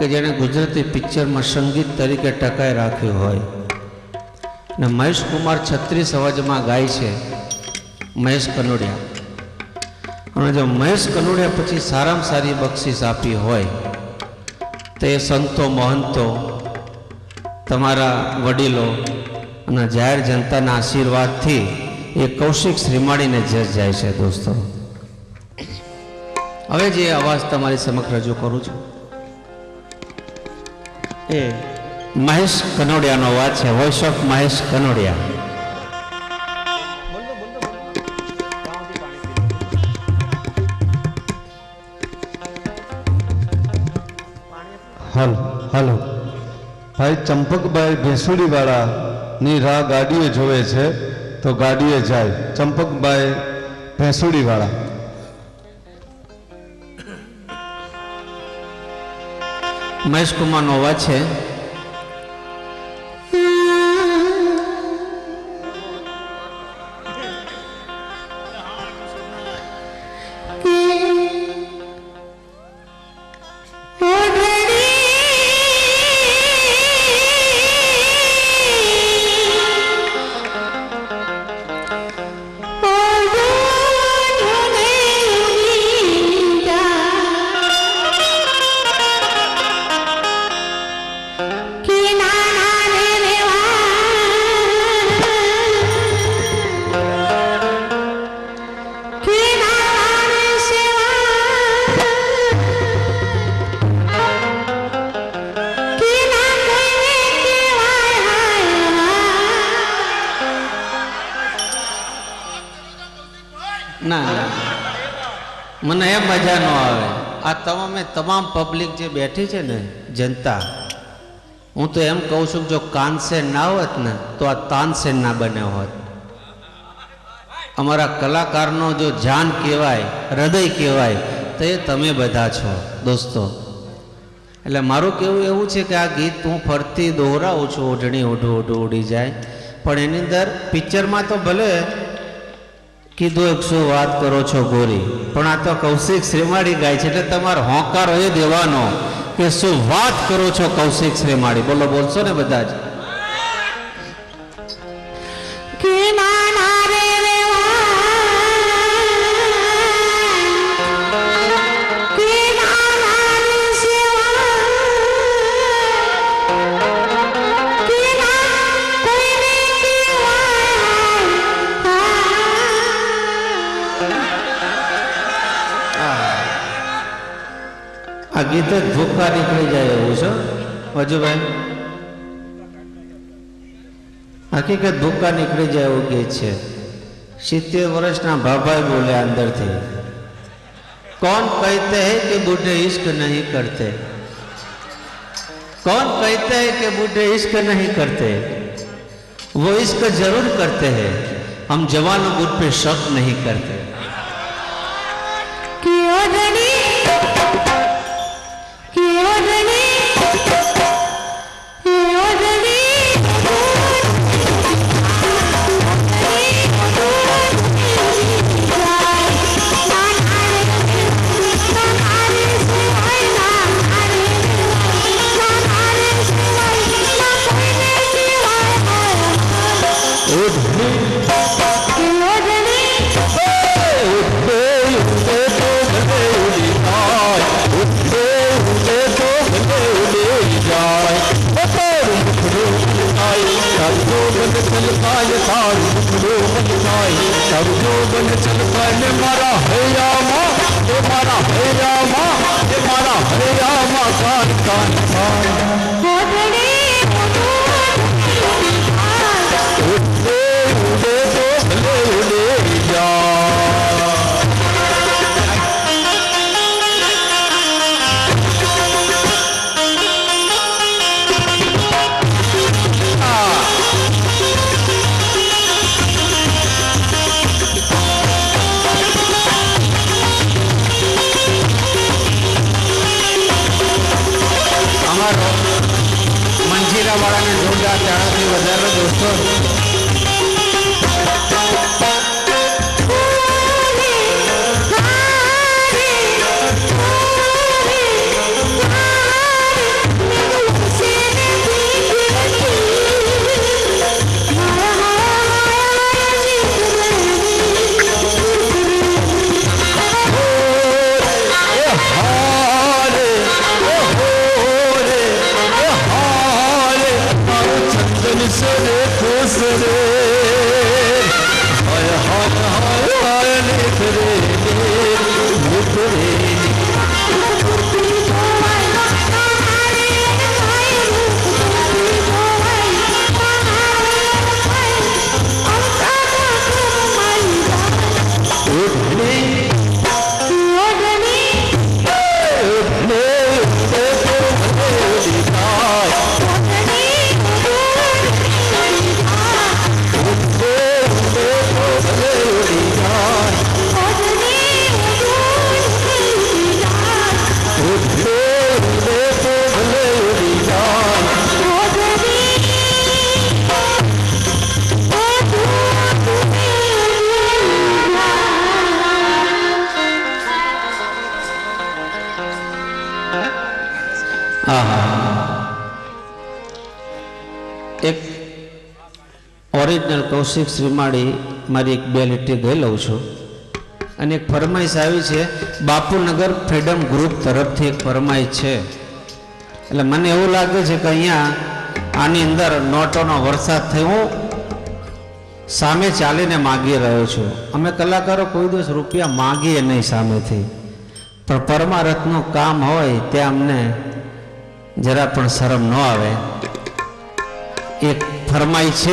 કે જેણે ગુજરાતી પિક્ચરમાં સંગીત તરીકે ટકાઈ રાખ્યું હોય. ને મહેશ કુમાર છત્રીસ અવાજમાં ગાય છે મહેશ કનોડિયા. અને જો મહેશ કનોડિયા પછી સારામાં સારી બક્ષિસ આપી હોય તો એ સંતો મહંતો, તમારા વડીલો અને જાહેર જનતાના આશીર્વાદથી એ કૌશિક શ્રીમાળીને જજ જાય છે. દોસ્તો, હવે જે અવાજ તમારી સમક્ષ રજૂ કરું છું એ મહેશ કનોડિયાનો અવાજ છે. Voice of Mahesh Kanodia. હાલો હાલો ભાઈ ચંપકભાઈ ભેંસુડીવાળા ની રાહ ગાડીએ જોવે છે તો ગાડીએ જાય. ચંપકભાઈ ભેંસુડીવાળા. મહેશ કુમારનો અવાજ છે. ના, મને એ મજા ન આવે. આ તમામ પબ્લિક જે બેઠી છે ને, જનતા, હું તો એમ કહું છું જો કાનસેન ના હોત ને તો આ તાનસેન ના બન્યો હોત. અમારા કલાકારનો જો જાન કહેવાય, હૃદય કહેવાય તો એ તમે બધા છો દોસ્તો. એટલે મારું કહેવું એવું છે કે આ ગીત હું ફરતી દોહરાવું છું, ઓઢણી ઓઢું ઓઢું ઉડી જાય, પણ એની અંદર પિક્ચરમાં તો ભલે કીધું એક શું વાત કરો છો ગોરી, પણ આ તો કૌશિક શ્રીમાળી ગાય છે એટલે તમારે હોંકારો એ દેવાનો કે શું વાત કરો છો કૌશિક શ્રીમાળી. બોલો, બોલશો ને બધા જ? આ ગીત જ ભૂખા નીકળી જાય એવું છે વજુભાઈ. હકીકત ભૂખા નીકળી જાય એવું ગીત છે. 70 વર્ષના ભાભાઈ બોલ્યા અંદરથી, कौन कहते हैं कि बूढ़े इश्क नहीं करते, कौन कहते हैं कि बूढ़े इश्क नहीं करते, वो इश्क जरूर करते हैं, हम जवानों बुढ़ पे शक नहीं करते. વાળાને જોરદાર તાળાથી વધારો દોસ્તો. ખુશ રે ખુશ રે હાય હાય હાય હાય નીત રે નીત રે એક ઓરિજિનલ કૌશિક શ્રીમાળી મારી એક બે લીટી ગઈ લઉં છું અને એક ફરમાઈશ આવી છે બાપુનગર ફ્રીડમ ગ્રુપ તરફથી એક ફરમાઈશ છે એટલે મને એવું લાગે છે કે અહીંયા આની અંદર નોટોનો વરસાદ થઈ હું સામે ચાલીને માગી રહ્યો છું. અમે કલાકારો કોઈ દિવસ રૂપિયા માગીએ નહીં સામેથી, પણ પરમારથનું કામ હોય ત્યાં અમને જરા પણ શરમ ન આવે. એક ફરમાઈ છે